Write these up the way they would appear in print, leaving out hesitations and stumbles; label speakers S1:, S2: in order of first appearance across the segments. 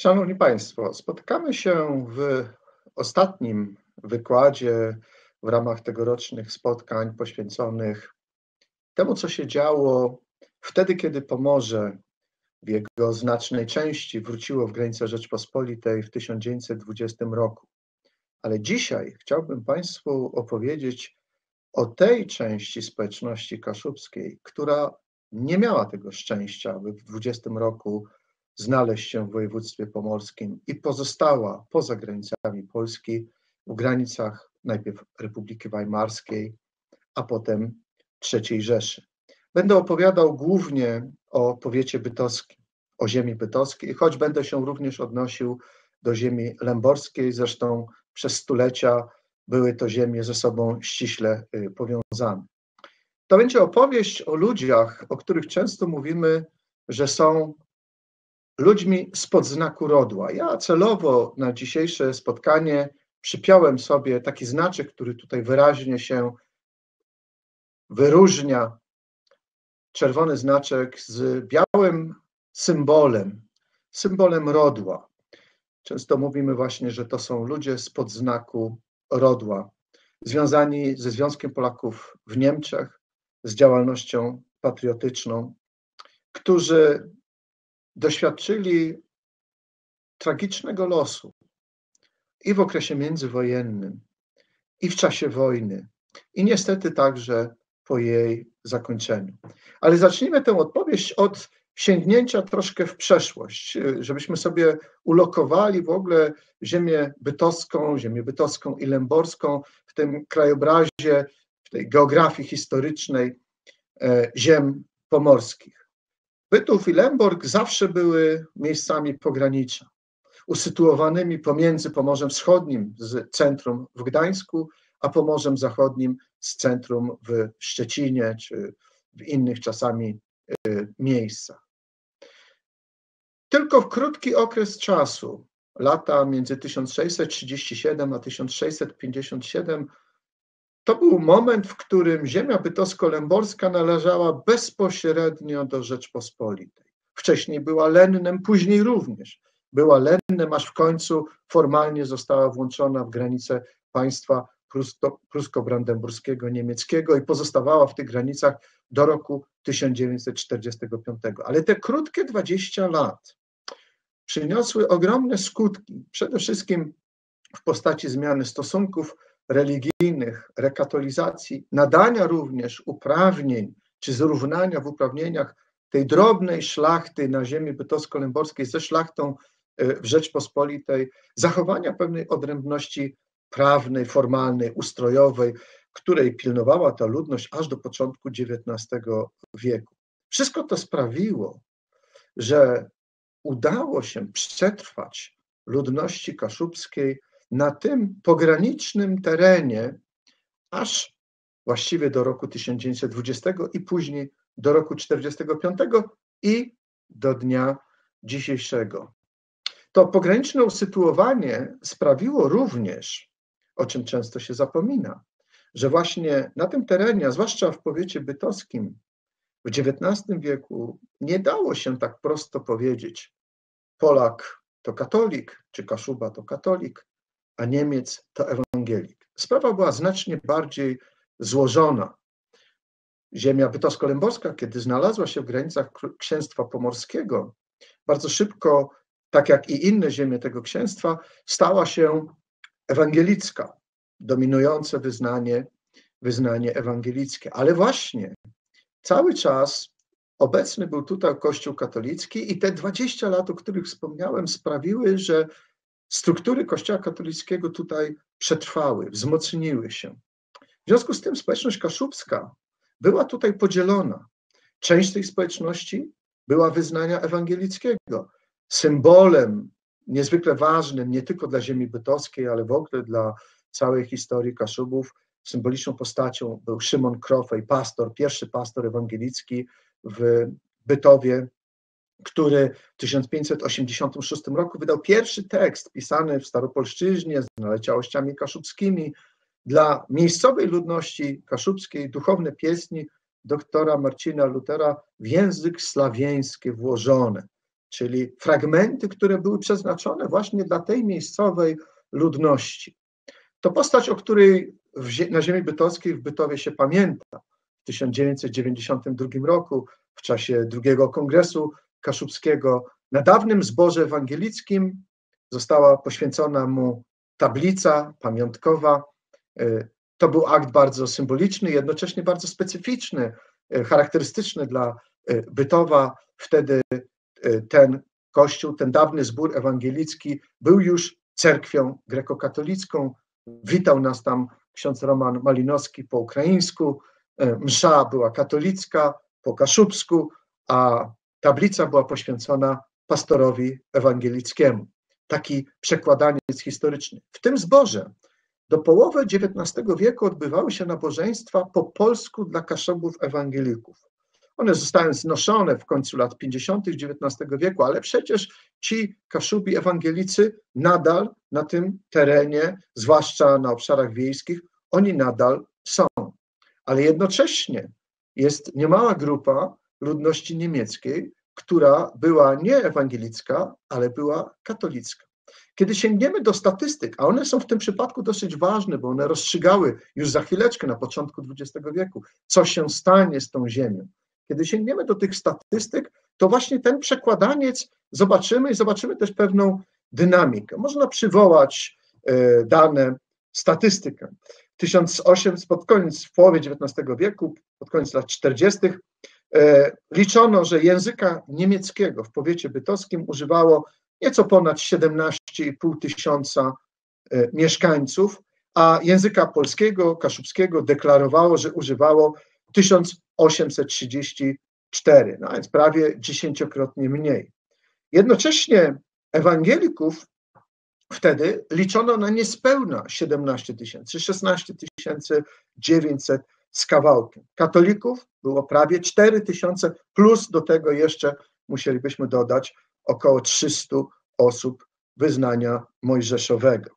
S1: Szanowni Państwo, spotykamy się w ostatnim wykładzie w ramach tegorocznych spotkań poświęconych temu, co się działo wtedy, kiedy Pomorze w jego znacznej części wróciło w granice Rzeczpospolitej w 1920 roku. Ale dzisiaj chciałbym Państwu opowiedzieć o tej części społeczności kaszubskiej, która nie miała tego szczęścia, by w 20 roku znaleźć się w województwie pomorskim i pozostała poza granicami Polski, w granicach najpierw Republiki Weimarskiej, a potem III Rzeszy. Będę opowiadał głównie o powiecie bytowskim, o ziemi bytowskiej, choć będę się również odnosił do ziemi lęborskiej, zresztą przez stulecia były to ziemie ze sobą ściśle powiązane. To będzie opowieść o ludziach, o których często mówimy, że są ludźmi spod znaku rodła. Ja celowo na dzisiejsze spotkanie przypiąłem sobie taki znaczek, który tutaj wyraźnie się wyróżnia. Czerwony znaczek z białym symbolem rodła. Często mówimy właśnie, że to są ludzie spod znaku rodła, związani ze Związkiem Polaków w Niemczech, z działalnością patriotyczną, którzy doświadczyli tragicznego losu i w okresie międzywojennym, i w czasie wojny, i niestety także po jej zakończeniu. Ale zacznijmy tę opowieść od sięgnięcia troszkę w przeszłość, żebyśmy sobie ulokowali w ogóle ziemię bytowską i lęborską w tym krajobrazie, w tej geografii historycznej ziem pomorskich. Bytów i Lęborg zawsze były miejscami pogranicza, usytuowanymi pomiędzy Pomorzem Wschodnim z centrum w Gdańsku, a Pomorzem Zachodnim z centrum w Szczecinie czy w innych czasami miejscach. Tylko w krótki okres czasu, lata między 1637 a 1657, to był moment, w którym ziemia bytowsko-lęborska należała bezpośrednio do Rzeczpospolitej. Wcześniej była Lennem, później również była Lennem, aż w końcu formalnie została włączona w granice państwa prusko-brandenburskiego, niemieckiego i pozostawała w tych granicach do roku 1945. Ale te krótkie 20 lat przyniosły ogromne skutki, przede wszystkim w postaci zmiany stosunków religijnych, rekatolizacji, nadania również uprawnień czy zrównania w uprawnieniach tej drobnej szlachty na ziemi bytowsko-lęborskiej ze szlachtą w Rzeczpospolitej, zachowania pewnej odrębności prawnej, formalnej, ustrojowej, której pilnowała ta ludność aż do początku XIX wieku. Wszystko to sprawiło, że udało się przetrwać ludności kaszubskiej na tym pogranicznym terenie, aż właściwie do roku 1920 i później do roku 1945 i do dnia dzisiejszego. To pograniczne usytuowanie sprawiło również, o czym często się zapomina, że właśnie na tym terenie, a zwłaszcza w powiecie bytowskim, w XIX wieku nie dało się tak prosto powiedzieć: Polak to katolik, czy Kaszuba to katolik, a Niemiec to ewangelik. Sprawa była znacznie bardziej złożona. Ziemia bytowsko-lęborska, kiedy znalazła się w granicach księstwa pomorskiego, bardzo szybko, tak jak i inne ziemie tego księstwa, stała się ewangelicka, dominujące wyznanie ewangelickie. Ale właśnie cały czas obecny był tutaj Kościół katolicki i te 20 lat, o których wspomniałem, sprawiły, że struktury Kościoła katolickiego tutaj przetrwały, wzmocniły się. W związku z tym społeczność kaszubska była tutaj podzielona. Część tej społeczności była wyznania ewangelickiego. Symbolem niezwykle ważnym nie tylko dla ziemi bytowskiej, ale w ogóle dla całej historii Kaszubów, symboliczną postacią był Szymon Krofej, pierwszy pastor ewangelicki w Bytowie, który w 1586 roku wydał pierwszy tekst pisany w staropolszczyźnie z naleciałościami kaszubskimi dla miejscowej ludności kaszubskiej, duchowne pieśni doktora Marcina Lutera w język sławieński włożone. czyli fragmenty, które były przeznaczone właśnie dla tej miejscowej ludności. To postać, o której na ziemi bytowskiej w Bytowie się pamięta. W 1992 roku, w czasie drugiego kongresu kaszubskiego, na dawnym zborze ewangelickim została poświęcona mu tablica pamiątkowa. To był akt bardzo symboliczny, jednocześnie bardzo specyficzny, charakterystyczny dla Bytowa. Wtedy ten kościół, ten dawny zbór ewangelicki był już cerkwią grekokatolicką. Witał nas tam ksiądz Roman Malinowski po ukraińsku, msza była katolicka po kaszubsku, a tablica była poświęcona pastorowi ewangelickiemu. Taki przekładaniec historyczny. W tym zborze do połowy XIX wieku odbywały się nabożeństwa po polsku dla kaszubów ewangelików. One zostały znoszone w końcu lat 50. XIX wieku, ale przecież ci kaszubi ewangelicy nadal na tym terenie, zwłaszcza na obszarach wiejskich, oni nadal są. Ale jednocześnie jest niemała grupa ludności niemieckiej, która była nie ewangelicka, ale była katolicka. Kiedy sięgniemy do statystyk, a one są w tym przypadku dosyć ważne, bo one rozstrzygały już za chwileczkę na początku XX wieku, co się stanie z tą ziemią. Kiedy sięgniemy do tych statystyk, to właśnie ten przekładaniec zobaczymy i zobaczymy też pewną dynamikę. Można przywołać dane, statystykę. W połowie XIX wieku, pod koniec lat 40. liczono, że języka niemieckiego w powiecie bytowskim używało nieco ponad 17,5 tysiąca mieszkańców, a języka polskiego, kaszubskiego deklarowało, że używało 1834, no więc prawie 10-krotnie mniej. Jednocześnie ewangelików wtedy liczono na niespełna 17 tysięcy, 16 900 z kawałkiem. Katolików było prawie 4 tysiące, plus do tego jeszcze musielibyśmy dodać około 300 osób wyznania mojżeszowego.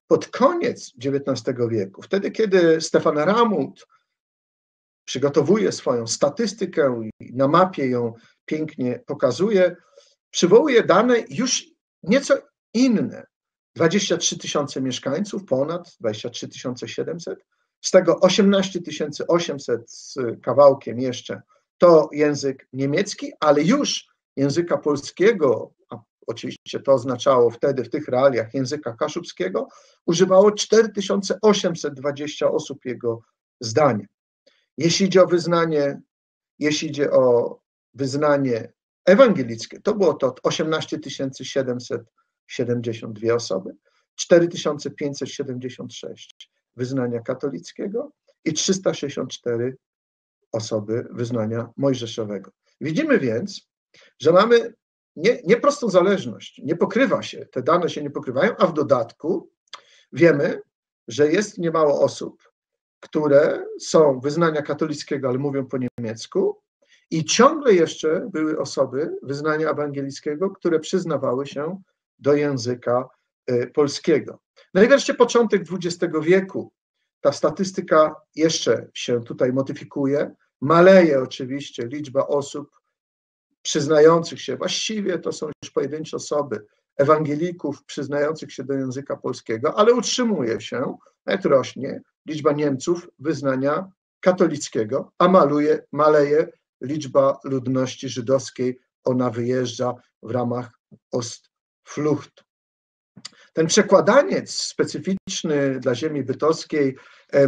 S1: Pod koniec XIX wieku, wtedy kiedy Stefan Ramund przygotowuje swoją statystykę i na mapie ją pięknie pokazuje, przywołuje dane już nieco inne. 23 tysiące mieszkańców, ponad 23 700, z tego 18 800 z kawałkiem jeszcze to język niemiecki, ale już języka polskiego, a oczywiście to oznaczało wtedy w tych realiach języka kaszubskiego, używało 4820 osób jego zdania. Jeśli idzie o wyznanie ewangelickie, to było to 18 772 osoby, 4576 wyznania katolickiego i 364 osoby wyznania mojżeszowego. Widzimy więc, że mamy nieprostą zależność, nie pokrywa się, te dane się nie pokrywają, a w dodatku wiemy, że jest niemało osób, które są wyznania katolickiego, ale mówią po niemiecku, i ciągle jeszcze były osoby wyznania ewangelickiego, które przyznawały się do języka polskiego. No i wreszcie początek XX wieku. Ta statystyka jeszcze się tutaj modyfikuje. Maleje oczywiście liczba osób przyznających się, właściwie to są już pojedyncze osoby, ewangelików przyznających się do języka polskiego, ale utrzymuje się, nawet rośnie liczba Niemców wyznania katolickiego, a maleje liczba ludności żydowskiej. Ona wyjeżdża w ramach Ostflucht. Ten przekładaniec specyficzny dla ziemi bytowskiej,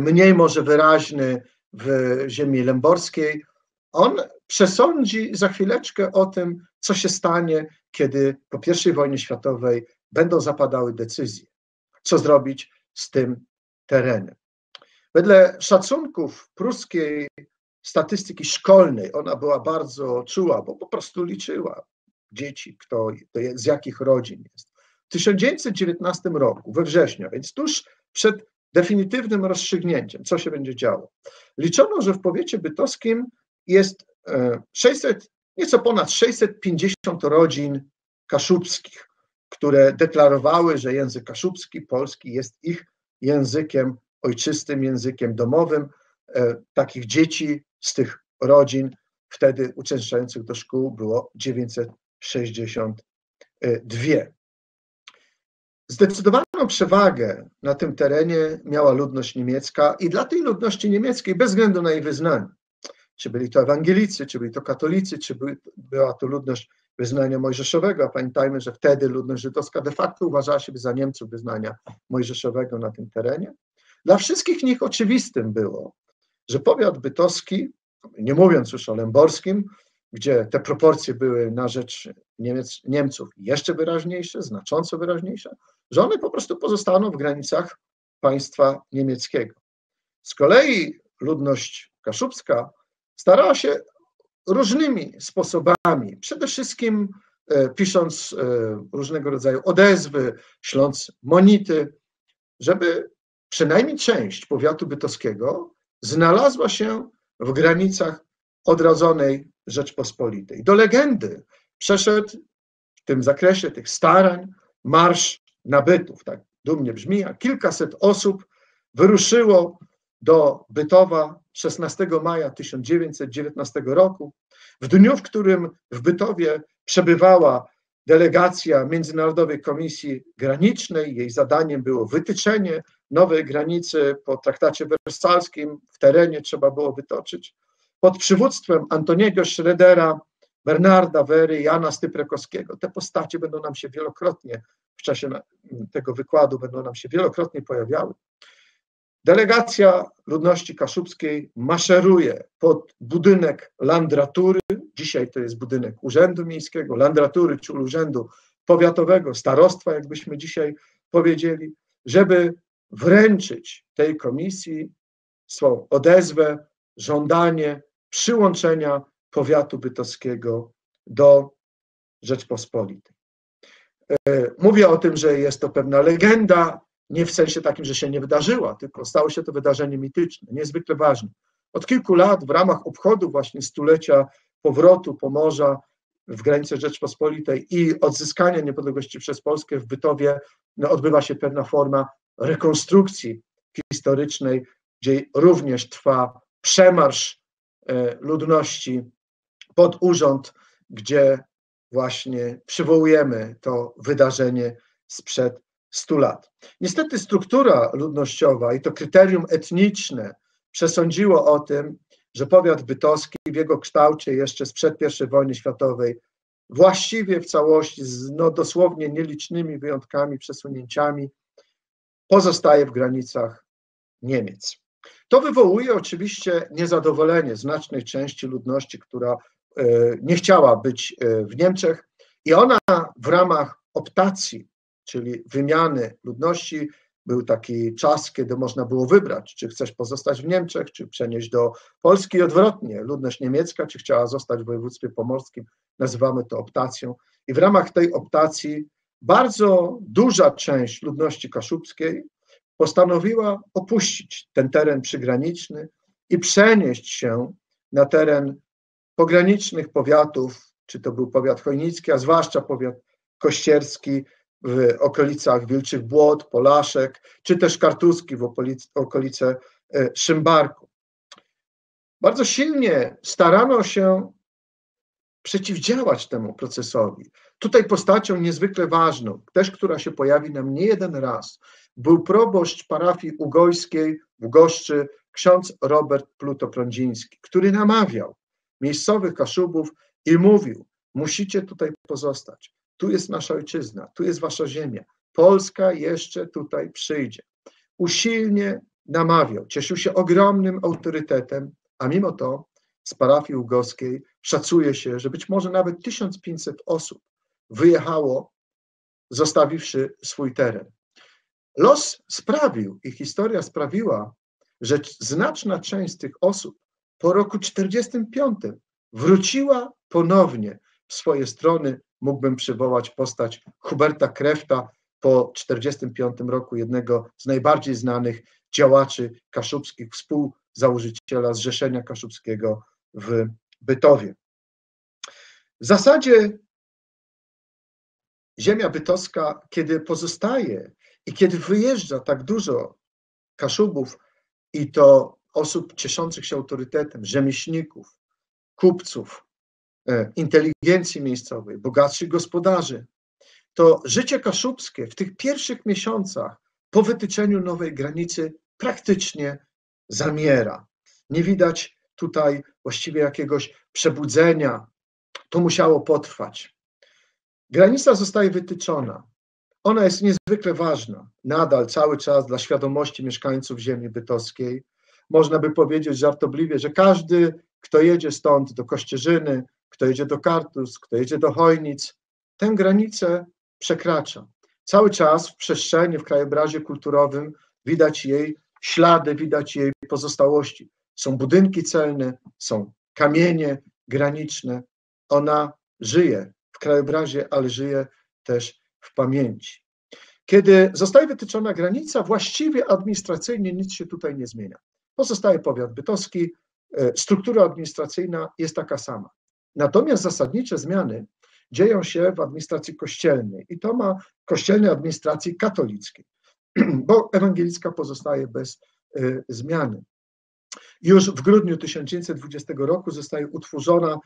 S1: mniej może wyraźny w ziemi lęborskiej, on przesądzi za chwileczkę o tym, co się stanie, kiedy po I wojnie światowej będą zapadały decyzje, co zrobić z tym terenem. Wedle szacunków pruskiej statystyki szkolnej, ona była bardzo czuła, bo po prostu liczyła dzieci, kto z jakich rodzin jest. W 1919 roku, we wrześniu, a więc tuż przed definitywnym rozstrzygnięciem, co się będzie działo, liczono, że w powiecie bytowskim jest nieco ponad 650 rodzin kaszubskich, które deklarowały, że język kaszubski, polski jest ich językiem ojczystym, językiem domowym. Takich dzieci z tych rodzin wtedy uczęszczających do szkół było 62. Zdecydowaną przewagę na tym terenie miała ludność niemiecka i dla tej ludności niemieckiej, bez względu na jej wyznanie, czy byli to ewangelicy, czy byli to katolicy, czy była to ludność wyznania mojżeszowego, a pamiętajmy, że wtedy ludność żydowska de facto uważała się za Niemców wyznania mojżeszowego na tym terenie. Dla wszystkich nich oczywistym było, że powiat bytowski, nie mówiąc już o lęborskim, gdzie te proporcje były na rzecz Niemców jeszcze wyraźniejsze, znacząco wyraźniejsze, że one po prostu pozostaną w granicach państwa niemieckiego. Z kolei ludność kaszubska starała się różnymi sposobami, przede wszystkim pisząc różnego rodzaju odezwy, śląc monity, żeby przynajmniej część powiatu bytowskiego znalazła się w granicach odrodzonej Rzeczpospolitej. Do legendy przeszedł w tym zakresie tych starań marsz nabytów, tak dumnie brzmi, a kilkaset osób wyruszyło do Bytowa 16 maja 1919 roku, w dniu, w którym w Bytowie przebywała delegacja Międzynarodowej Komisji Granicznej. Jej zadaniem było wytyczenie nowej granicy po traktacie wersalskim. W terenie trzeba było wytoczyć. Pod przywództwem Antoniego Schroedera, Bernarda Wery i Jana Styprekowskiego. Te postacie będą nam się wielokrotnie, w czasie tego wykładu będą nam się wielokrotnie pojawiały. Delegacja ludności kaszubskiej maszeruje pod budynek landratury, dzisiaj to jest budynek Urzędu Miejskiego, landratury, czyli Urzędu Powiatowego, starostwa, jakbyśmy dzisiaj powiedzieli, żeby wręczyć tej komisji swą odezwę, żądanie przyłączenia powiatu bytowskiego do Rzeczpospolitej. Mówię o tym, że jest to pewna legenda, nie w sensie takim, że się nie wydarzyła, tylko stało się to wydarzenie mityczne, niezwykle ważne. Od kilku lat w ramach obchodu właśnie stulecia powrotu Pomorza w granice Rzeczpospolitej i odzyskania niepodległości przez Polskę w Bytowie odbywa się pewna forma rekonstrukcji historycznej, gdzie również trwa przemarsz ludności pod urząd, gdzie właśnie przywołujemy to wydarzenie sprzed 100 lat. Niestety struktura ludnościowa i to kryterium etniczne przesądziło o tym, że powiat bytowski w jego kształcie jeszcze sprzed I wojny światowej właściwie w całości, z dosłownie nielicznymi wyjątkami, przesunięciami, pozostaje w granicach Niemiec. To wywołuje oczywiście niezadowolenie znacznej części ludności, która nie chciała być w Niemczech i ona w ramach optacji, czyli wymiany ludności, był taki czas, kiedy można było wybrać, czy chcesz pozostać w Niemczech, czy przenieść do Polski i odwrotnie. Ludność niemiecka, czy chciała zostać w województwie pomorskim, nazywamy to optacją. I w ramach tej optacji bardzo duża część ludności kaszubskiej postanowiła opuścić ten teren przygraniczny i przenieść się na teren pogranicznych powiatów, czy to był powiat chojnicki, a zwłaszcza powiat kościerski w okolicach Wilczych Błot, Polaszek, czy też Kartuski w okolice Szymbarku. Bardzo silnie starano się przeciwdziałać temu procesowi. Tutaj postacią niezwykle ważną, też która się pojawi nam nie jeden raz, był proboszcz parafii ugojskiej w Goszczy, ksiądz Robert Pluto-Prądziński, który namawiał miejscowych Kaszubów i mówił: musicie tutaj pozostać, tu jest nasza ojczyzna, tu jest wasza ziemia, Polska jeszcze tutaj przyjdzie. Usilnie namawiał, cieszył się ogromnym autorytetem, a mimo to z parafii ugojskiej szacuje się, że być może nawet 1500 osób wyjechało, zostawiwszy swój teren. Los sprawił i historia sprawiła, że znaczna część z tych osób po roku 1945 wróciła ponownie w swoje strony. Mógłbym przywołać postać Huberta Krefta po 1945 roku, jednego z najbardziej znanych działaczy kaszubskich, współzałożyciela Zrzeszenia Kaszubskiego w Bytowie. W zasadzie ziemia bytowska, kiedy pozostaje i kiedy wyjeżdża tak dużo Kaszubów i to osób cieszących się autorytetem, rzemieślników, kupców, inteligencji miejscowej, bogatszych gospodarzy, to życie kaszubskie w tych pierwszych miesiącach po wytyczeniu nowej granicy praktycznie zamiera. Nie widać tutaj właściwie jakiegoś przebudzenia. To musiało potrwać. Granica zostaje wytyczona. Ona jest niezwykle ważna, nadal cały czas dla świadomości mieszkańców ziemi bytowskiej. Można by powiedzieć żartobliwie, że każdy, kto jedzie stąd do Kościerzyny, kto jedzie do Kartus, kto jedzie do Chojnic, tę granicę przekracza. Cały czas w przestrzeni, w krajobrazie kulturowym widać jej ślady, widać jej pozostałości. Są budynki celne, są kamienie graniczne. Ona żyje w krajobrazie, ale żyje też w pamięci. Kiedy zostaje wytyczona granica, właściwie administracyjnie nic się tutaj nie zmienia. Pozostaje powiat bytowski, struktura administracyjna jest taka sama. Natomiast zasadnicze zmiany dzieją się w administracji kościelnej i to ma kościelnej administracji katolickiej, bo ewangelicka pozostaje bez zmiany. Już w grudniu 1920 roku zostaje utworzona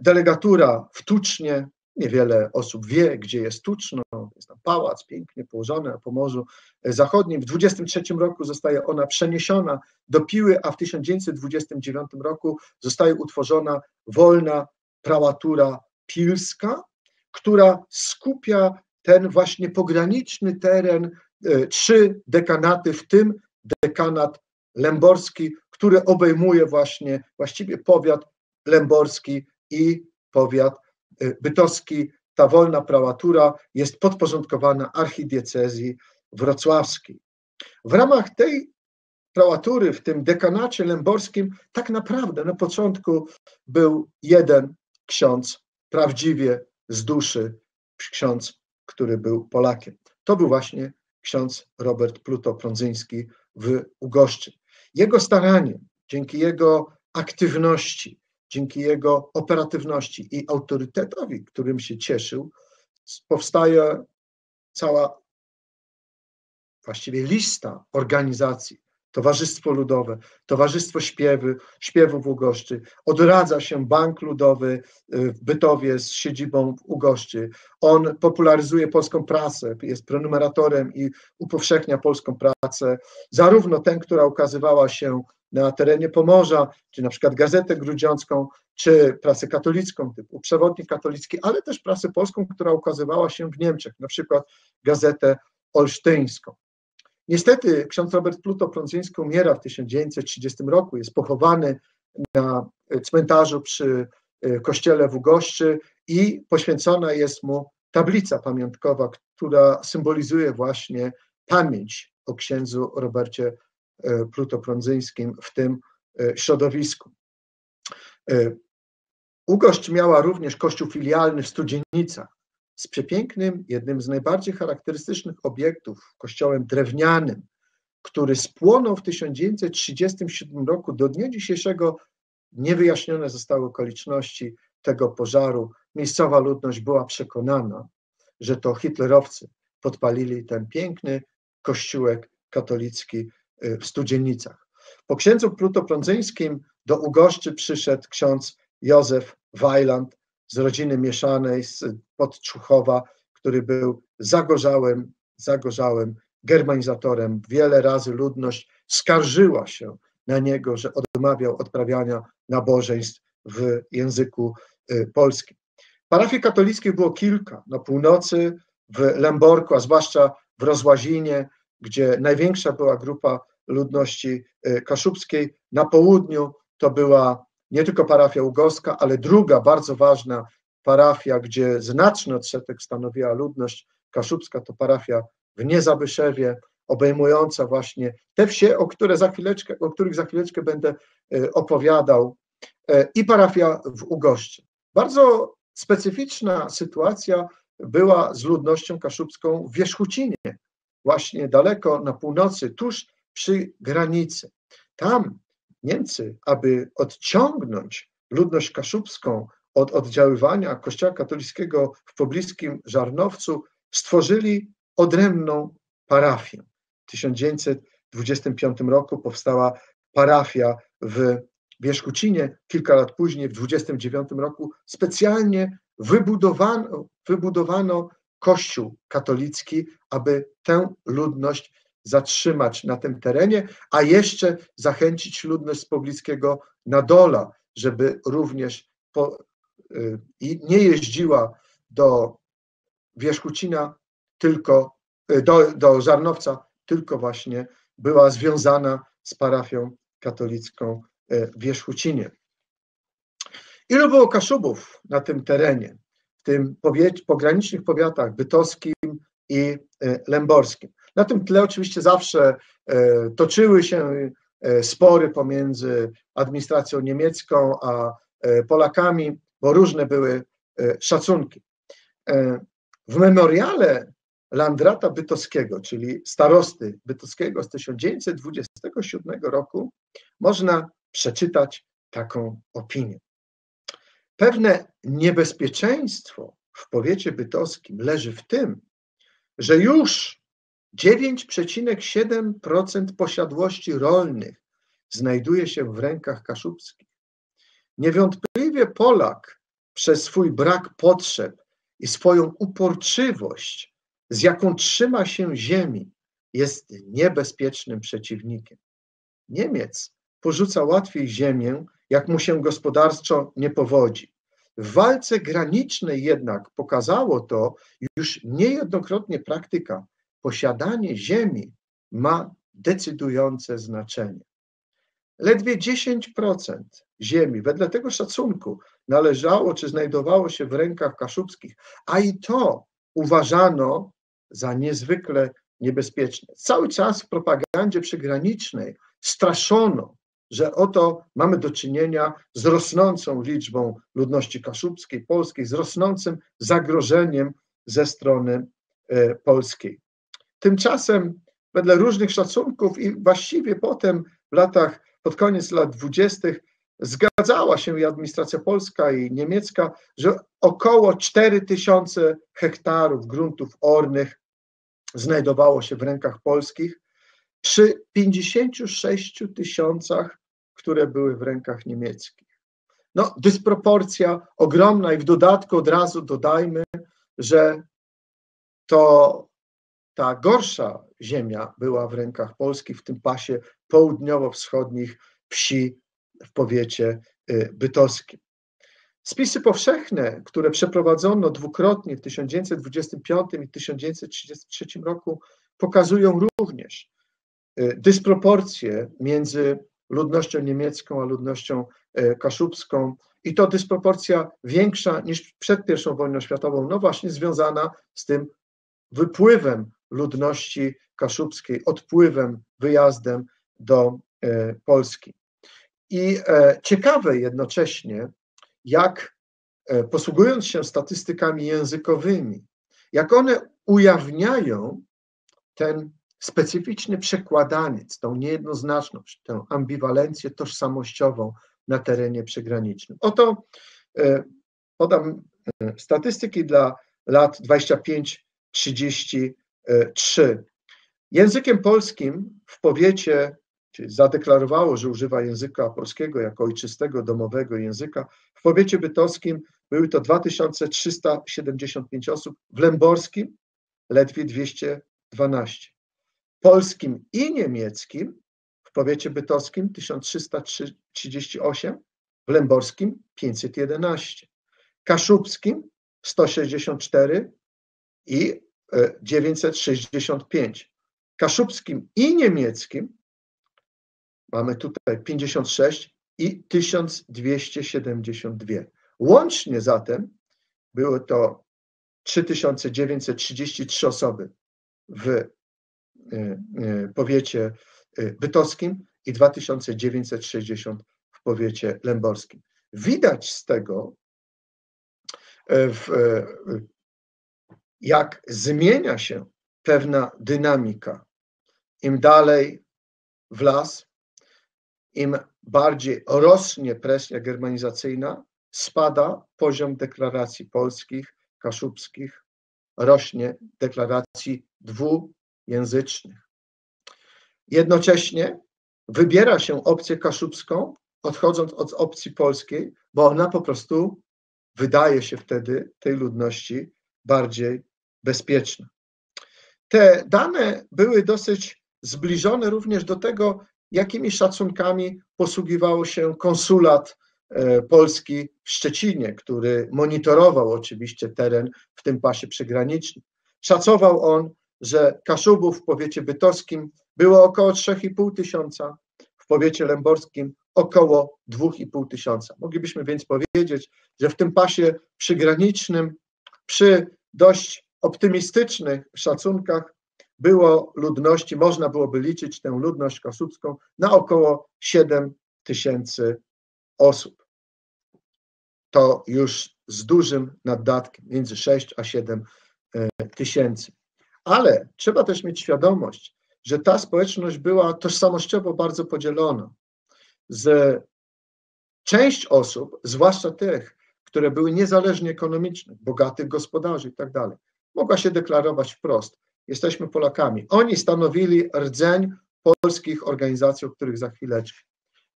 S1: delegatura w Tucznie. Niewiele osób wie, gdzie jest Tuczno. Jest tam pałac pięknie położony na Pomorzu Zachodnim. W 1923 roku zostaje ona przeniesiona do Piły, a w 1929 roku zostaje utworzona wolna prałatura pilska, która skupia ten właśnie pograniczny teren, 3 dekanaty, w tym dekanat lęborski, który obejmuje właściwie powiat lęborski i powiat bytowski. Ta wolna prałatura jest podporządkowana archidiecezji wrocławskiej. W ramach tej prałatury, w tym dekanacie lęborskim, tak naprawdę na początku był jeden ksiądz, prawdziwie z duszy ksiądz, który był Polakiem. To był właśnie ksiądz Robert Pluto-Prądzyński w Ugoszczy. Jego staraniem, dzięki jego aktywności, dzięki jego operatywności i autorytetowi, którym się cieszył, powstaje cała właściwie lista organizacji. Towarzystwo Ludowe, Towarzystwo Śpiewu w Ugoszczy, odradza się Bank Ludowy w Bytowie z siedzibą w Ugoszczy. On popularyzuje polską prasę, jest prenumeratorem i upowszechnia polską pracę, zarówno tę, która ukazywała się na terenie Pomorza, czy na przykład Gazetę Grudziącką, czy prasę katolicką typu Przewodnik Katolicki, ale też prasę polską, która ukazywała się w Niemczech, na przykład Gazetę Olsztyńską. Niestety ksiądz Robert Pluto-Prądzyński umiera w 1930 roku, jest pochowany na cmentarzu przy kościele w Ugoszczy i poświęcona jest mu tablica pamiątkowa, która symbolizuje właśnie pamięć o księdzu Robercie Pluto-Prądzyńskim w tym środowisku. Ugoszcz miała również kościół filialny w Studzienicach z przepięknym, jednym z najbardziej charakterystycznych obiektów, kościołem drewnianym, który spłonął w 1937 roku. Do dnia dzisiejszego niewyjaśnione zostały okoliczności tego pożaru. Miejscowa ludność była przekonana, że to hitlerowcy podpalili ten piękny kościółek katolicki w Studzienicach. Po księdzu Pluto-Prądzyńskim do Ugoszczy przyszedł ksiądz Józef Weiland z rodziny mieszanej z Podczuchowa, który był zagorzałym germanizatorem. Wiele razy ludność skarżyła się na niego, że odmawiał odprawiania nabożeństw w języku polskim. Parafii katolickich było kilka na północy, w Lęborku, a zwłaszcza w Rozłazinie, gdzie największa była grupa ludności kaszubskiej. Na południu to była nie tylko parafia ugorska, ale druga bardzo ważna parafia, gdzie znaczny odsetek stanowiła ludność kaszubska, to parafia w Niezabyszewie, obejmująca właśnie te wsie, o których za chwileczkę będę opowiadał, i parafia w Ugoszczy. Bardzo specyficzna sytuacja była z ludnością kaszubską w Wierzchucinie, właśnie daleko na północy, tuż przy granicy. Tam Niemcy, aby odciągnąć ludność kaszubską od oddziaływania Kościoła katolickiego w pobliskim Żarnowcu, stworzyli odrębną parafię. W 1925 roku powstała parafia w w Wierzchócinie, kilka lat później, w 29 roku, specjalnie wybudowano kościół katolicki, aby tę ludność zatrzymać na tym terenie, a jeszcze zachęcić ludność z pobliskiego Nadola, żeby również nie jeździła do Wierzchócina, tylko do Żarnowca, tylko właśnie była związana z parafią katolicką w Wierzchócinie. Ilu było Kaszubów na tym terenie, w tym pogranicznych powiatach bytowskim i lęborskim? Na tym tle oczywiście zawsze toczyły się spory pomiędzy administracją niemiecką a Polakami, bo różne były szacunki. W memoriale Landrata Bytowskiego, czyli starosty bytowskiego z 1927 roku, można przeczytać taką opinię. Pewne niebezpieczeństwo w powiecie bytowskim leży w tym, że już 9,7% posiadłości rolnych znajduje się w rękach kaszubskich. Niewątpliwie Polak przez swój brak potrzeb i swoją uporczywość, z jaką trzyma się ziemi, jest niebezpiecznym przeciwnikiem. Niemiec porzuca łatwiej ziemię, jak mu się gospodarczo nie powodzi. W walce granicznej jednak pokazało to już niejednokrotnie praktyka. Posiadanie ziemi ma decydujące znaczenie. Ledwie 10% ziemi, wedle tego szacunku, należało czy znajdowało się w rękach kaszubskich, a i to uważano za niezwykle niebezpieczne. Cały czas w propagandzie przygranicznej straszono, że oto mamy do czynienia z rosnącą liczbą ludności kaszubskiej, polskiej, z rosnącym zagrożeniem ze strony polskiej. Tymczasem wedle różnych szacunków i właściwie potem pod koniec lat 20. zgadzała się i administracja polska i niemiecka, że około 4000 hektarów gruntów ornych znajdowało się w rękach polskich przy 56 000, które były w rękach niemieckich. No, dysproporcja ogromna i w dodatku od razu dodajmy, że to ta gorsza ziemia była w rękach polskich w tym pasie południowo-wschodnich wsi w powiecie bytowskim. Spisy powszechne, które przeprowadzono dwukrotnie w 1925 i 1933 roku, pokazują również dysproporcje między ludnością niemiecką a ludnością kaszubską i to dysproporcja większa niż przed I wojną światową, no właśnie związana z tym wypływem ludności kaszubskiej, odpływem, wyjazdem do Polski. I ciekawe jednocześnie, jak posługując się statystykami językowymi, jak one ujawniają ten specyficzny przekładaniec, tą niejednoznaczność, tę ambiwalencję tożsamościową na terenie przygranicznym. Oto podam statystyki dla lat 25-33. Językiem polskim w powiecie, czyli zadeklarowało, że używa języka polskiego jako ojczystego, domowego języka, w powiecie bytowskim były to 2375 osób, w lęborskim ledwie 212. Polskim i niemieckim w powiecie bytowskim 1338, w lęborskim 511, kaszubskim 164 i 965. Kaszubskim i niemieckim mamy tutaj 56 i 1272. Łącznie zatem były to 3933 osoby w powiecie bytowskim i 2960 w powiecie lęborskim. Widać z tego, jak zmienia się pewna dynamika. Im dalej w las, im bardziej rośnie presja germanizacyjna, spada poziom deklaracji polskich, kaszubskich, rośnie deklaracji dwujęzycznych. Jednocześnie wybiera się opcję kaszubską odchodząc od opcji polskiej, bo ona po prostu wydaje się wtedy tej ludności bardziej bezpieczna. Te dane były dosyć zbliżone również do tego, jakimi szacunkami posługiwał się konsulat polski w Szczecinie, który monitorował oczywiście teren w tym pasie przygranicznym. Szacował on, że Kaszubów w powiecie bytowskim było około 3,5 tysiąca, w powiecie lęborskim około 2,5 tysiąca. Moglibyśmy więc powiedzieć, że w tym pasie przygranicznym przy dość optymistycznych szacunkach było ludności, można byłoby liczyć tę ludność kaszubską na około 7 tysięcy osób. To już z dużym naddatkiem, między 6 a 7 tysięcy. Ale trzeba też mieć świadomość, że ta społeczność była tożsamościowo bardzo podzielona. Część osób, zwłaszcza tych, które były niezależnie ekonomicznie, bogatych gospodarzy i tak dalej, mogła się deklarować wprost: jesteśmy Polakami. Oni stanowili rdzeń polskich organizacji, o których za chwileczkę.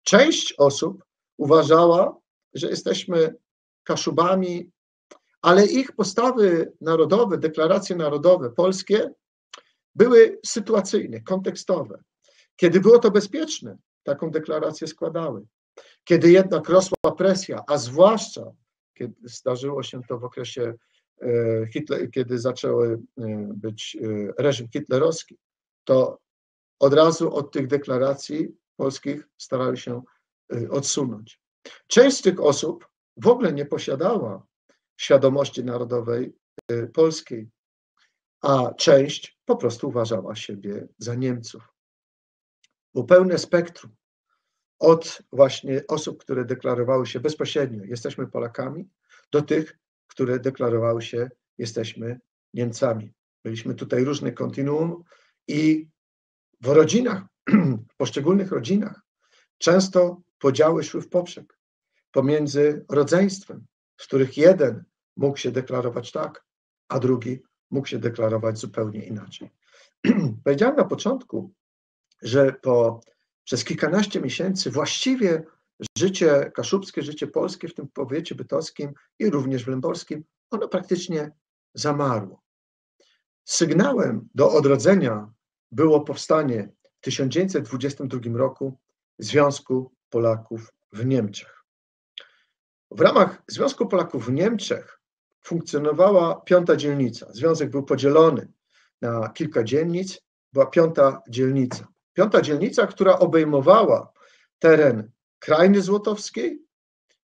S1: Część osób uważała, że jesteśmy Kaszubami, ale ich postawy narodowe, deklaracje narodowe polskie były sytuacyjne, kontekstowe. Kiedy było to bezpieczne, taką deklarację składały. Kiedy jednak rosła presja, a zwłaszcza kiedy zdarzyło się to w okresie kiedy zaczęły być reżim hitlerowski, to od razu od tych deklaracji polskich starali się odsunąć. Część z tych osób w ogóle nie posiadała świadomości narodowej polskiej, a część po prostu uważała siebie za Niemców. Było pełne spektrum od właśnie osób, które deklarowały się bezpośrednio: jesteśmy Polakami, do tych, które deklarowały się: jesteśmy Niemcami. Byliśmy tutaj różne kontinuum i w rodzinach, w poszczególnych rodzinach często podziały szły w poprzek pomiędzy rodzeństwem, z których jeden mógł się deklarować tak, a drugi mógł się deklarować zupełnie inaczej. Powiedziałem na początku, że przez kilkanaście miesięcy właściwie życie kaszubskie, życie polskie w tym powiecie bytowskim i również w lęborskim, ono praktycznie zamarło. Sygnałem do odrodzenia było powstanie w 1922 roku Związku Polaków w Niemczech. W ramach Związku Polaków w Niemczech funkcjonowała 5. dzielnica. Związek był podzielony na kilka dzielnic, była 5. dzielnica. 5. dzielnica, która obejmowała teren Krajny Złotowskiej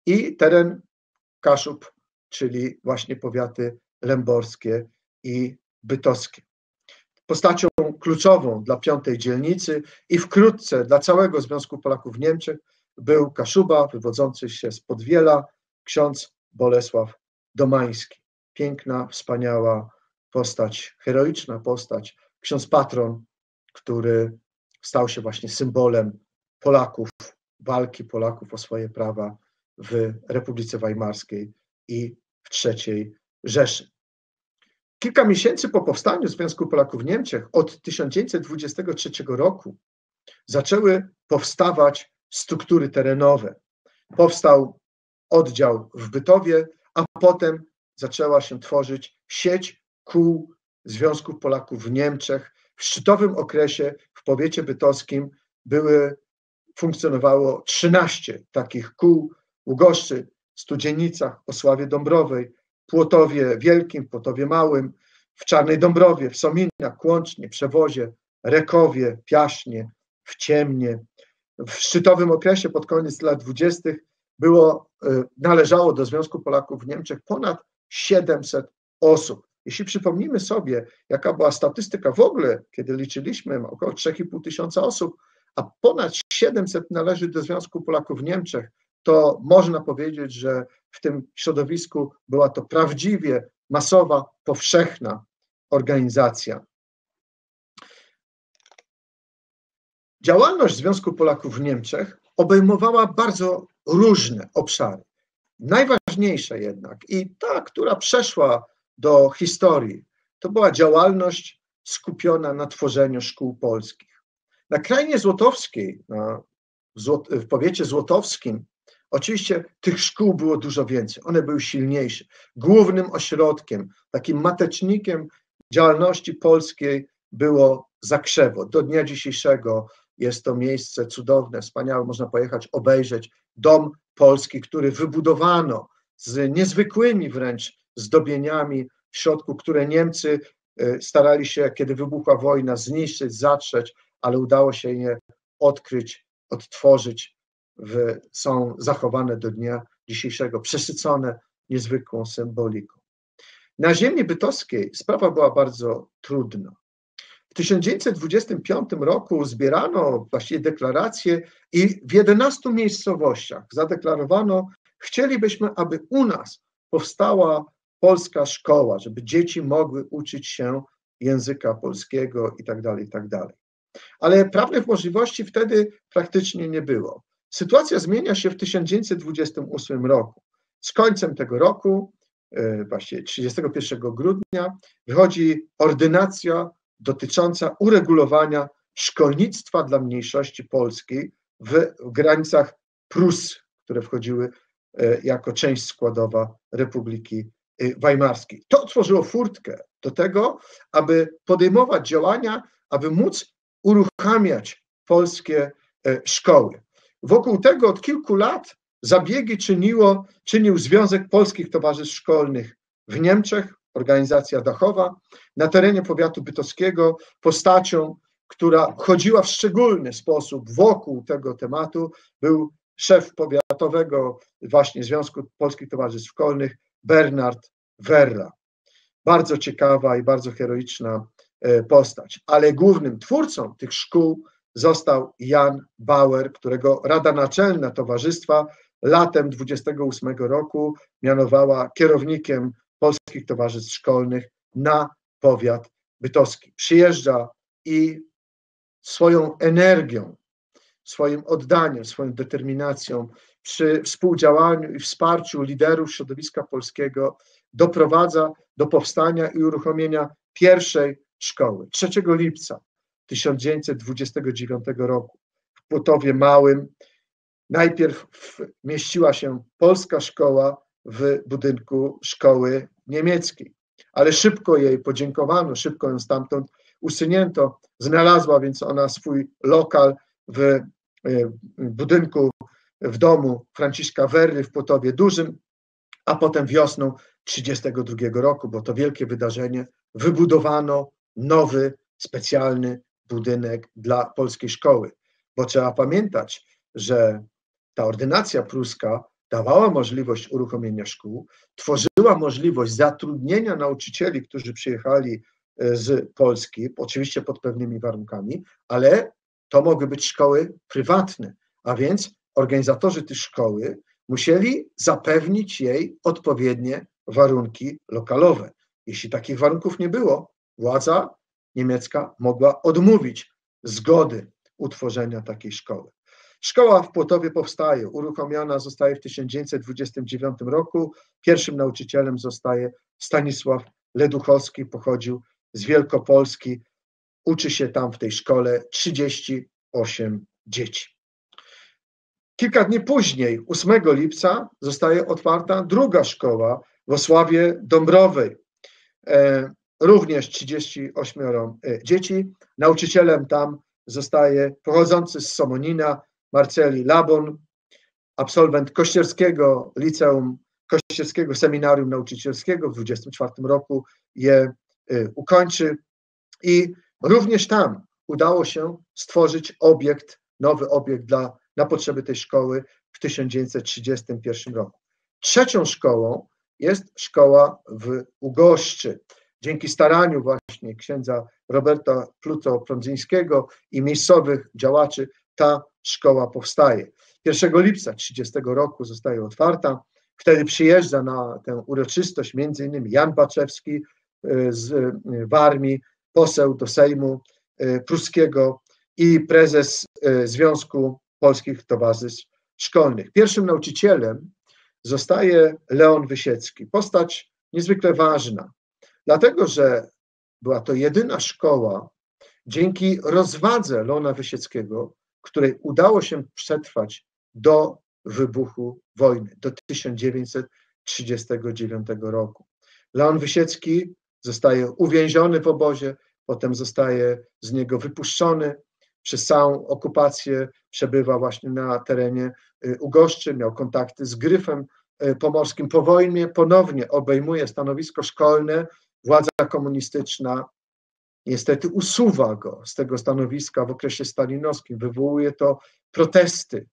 S1: i teren Kaszub, czyli właśnie powiaty lęborskie i bytowskie. Postacią kluczową dla 5. dzielnicy i wkrótce dla całego Związku Polaków w Niemczech był Kaszuba, wywodzący się z Podwiela, ksiądz Bolesław Domański. Piękna, wspaniała postać, heroiczna postać, ksiądz patron, który stał się właśnie symbolem Polaków, walki Polaków o swoje prawa w Republice Weimarskiej i w III Rzeszy. Kilka miesięcy po powstaniu Związku Polaków w Niemczech, od 1923 roku, zaczęły powstawać struktury terenowe. Powstał oddział w Bytowie, a potem zaczęła się tworzyć sieć kół Związków Polaków w Niemczech. W szczytowym okresie w powiecie bytowskim funkcjonowało 13 takich kół: Ługoszczy, Studzienicach, Osławie Dąbrowej, Płotowie Wielkim, Płotowie Małym, w Czarnej Dąbrowie, w Sominach, Kłącznie, Przewozie, Rekowie, Piaśnie, w Ciemnie. W szczytowym okresie pod koniec lat 20. należało do Związku Polaków w Niemczech ponad 700 osób. Jeśli przypomnimy sobie, jaka była statystyka w ogóle, kiedy liczyliśmy około 3,5 tysiąca osób, a ponad 700 należy do Związku Polaków w Niemczech, to można powiedzieć, że w tym środowisku była to prawdziwie masowa, powszechna organizacja. Działalność Związku Polaków w Niemczech obejmowała bardzo różne obszary. Najważniejsza jednak i ta, która przeszła do historii, to była działalność skupiona na tworzeniu szkół polskich. Na Krajnie Złotowskiej, na w powiecie złotowskim, oczywiście tych szkół było dużo więcej, one były silniejsze. Głównym ośrodkiem, takim matecznikiem działalności polskiej było Zakrzewo. Do dnia dzisiejszego jest to miejsce cudowne, wspaniałe, można pojechać, obejrzeć dom polski, który wybudowano z niezwykłymi wręcz zdobieniami w środku, które Niemcy starali się, kiedy wybuchła wojna, zniszczyć, zatrzeć, ale udało się je odkryć, odtworzyć. Są zachowane do dnia dzisiejszego, przesycone niezwykłą symboliką. Na ziemi bytowskiej sprawa była bardzo trudna. W 1925 roku zbierano właściwie deklaracje i w 11 miejscowościach zadeklarowano, chcielibyśmy, aby u nas powstała polska szkoła, żeby dzieci mogły uczyć się języka polskiego i tak dalej, i tak dalej. Ale prawnych możliwości wtedy praktycznie nie było. Sytuacja zmienia się w 1928 roku. Z końcem tego roku, właściwie 31 grudnia, wychodzi ordynacja dotycząca uregulowania szkolnictwa dla mniejszości polskiej w granicach Prus, które wchodziły jako część składowa Republiki Weimarskiej. To otworzyło furtkę do tego, aby podejmować działania, aby móc uruchamiać polskie szkoły. Wokół tego od kilku lat zabiegi czynił Związek Polskich Towarzystw Szkolnych w Niemczech, organizacja dachowa. Na terenie powiatu bytowskiego postacią, która chodziła w szczególny sposób wokół tego tematu, był szef powiatowego właśnie Związku Polskich Towarzystw Szkolnych, Bernard Werra. Bardzo ciekawa i bardzo heroiczna postać, ale głównym twórcą tych szkół został Jan Bauer, którego Rada Naczelna Towarzystwa latem 28 roku mianowała kierownikiem Polskich Towarzystw Szkolnych na powiat bytowski. Przyjeżdża i swoją energią, swoim oddaniem, swoją determinacją przy współdziałaniu i wsparciu liderów środowiska polskiego doprowadza do powstania i uruchomienia pierwszej szkoły. 3 lipca 1929 roku w Płotowie Małym najpierw mieściła się polska szkoła w budynku szkoły niemieckiej, ale szybko jej podziękowano, szybko ją stamtąd usunięto. Znalazła więc ona swój lokal w budynku, w domu Franciszka Werry w Płotowie Dużym, a potem wiosną 1932 roku, bo to wielkie wydarzenie, wybudowano nowy, specjalny budynek dla polskiej szkoły. Bo trzeba pamiętać, że ta ordynacja pruska dawała możliwość uruchomienia szkół, tworzyła możliwość zatrudnienia nauczycieli, którzy przyjechali z Polski, oczywiście pod pewnymi warunkami, ale to mogły być szkoły prywatne, a więc organizatorzy tej szkoły musieli zapewnić jej odpowiednie warunki lokalowe. Jeśli takich warunków nie było, władza niemiecka mogła odmówić zgody utworzenia takiej szkoły. Szkoła w Płotowie powstaje, uruchomiona zostaje w 1929 roku. Pierwszym nauczycielem zostaje Stanisław Leduchowski, pochodził z Wielkopolski. Uczy się tam w tej szkole 38 dzieci. Kilka dni później, 8 lipca, zostaje otwarta druga szkoła w Osławie Dąbrowej. Również 38 dzieci. Nauczycielem tam zostaje pochodzący z Somonina Marceli Labon, absolwent Kościerskiego Liceum, Kościerskiego Seminarium Nauczycielskiego. W 24 roku je ukończy i również tam udało się stworzyć obiekt, nowy obiekt na potrzeby tej szkoły w 1931 roku. Trzecią szkołą jest szkoła w Ugoszczy. Dzięki staraniu właśnie księdza Roberta Pluto-Prądzyńskiego i miejscowych działaczy ta szkoła powstaje. 1 lipca 30 roku zostaje otwarta. Wtedy przyjeżdża na tę uroczystość między innymi Jan Baczewski z Warmii, poseł do Sejmu Pruskiego i prezes Związku Polskich Towarzystw Szkolnych. Pierwszym nauczycielem zostaje Leon Wysiecki. Postać niezwykle ważna, dlatego że była to jedyna szkoła dzięki rozwadze Leona Wysieckiego, której udało się przetrwać do wybuchu wojny, do 1939 roku. Leon Wysiecki zostaje uwięziony w obozie, potem zostaje z niego wypuszczony. Przez całą okupację przebywa właśnie na terenie Ugoszczy, miał kontakty z Gryfem Pomorskim. Po wojnie ponownie obejmuje stanowisko szkolne. Władza komunistyczna niestety usuwa go z tego stanowiska w okresie stalinowskim. Wywołuje to protesty,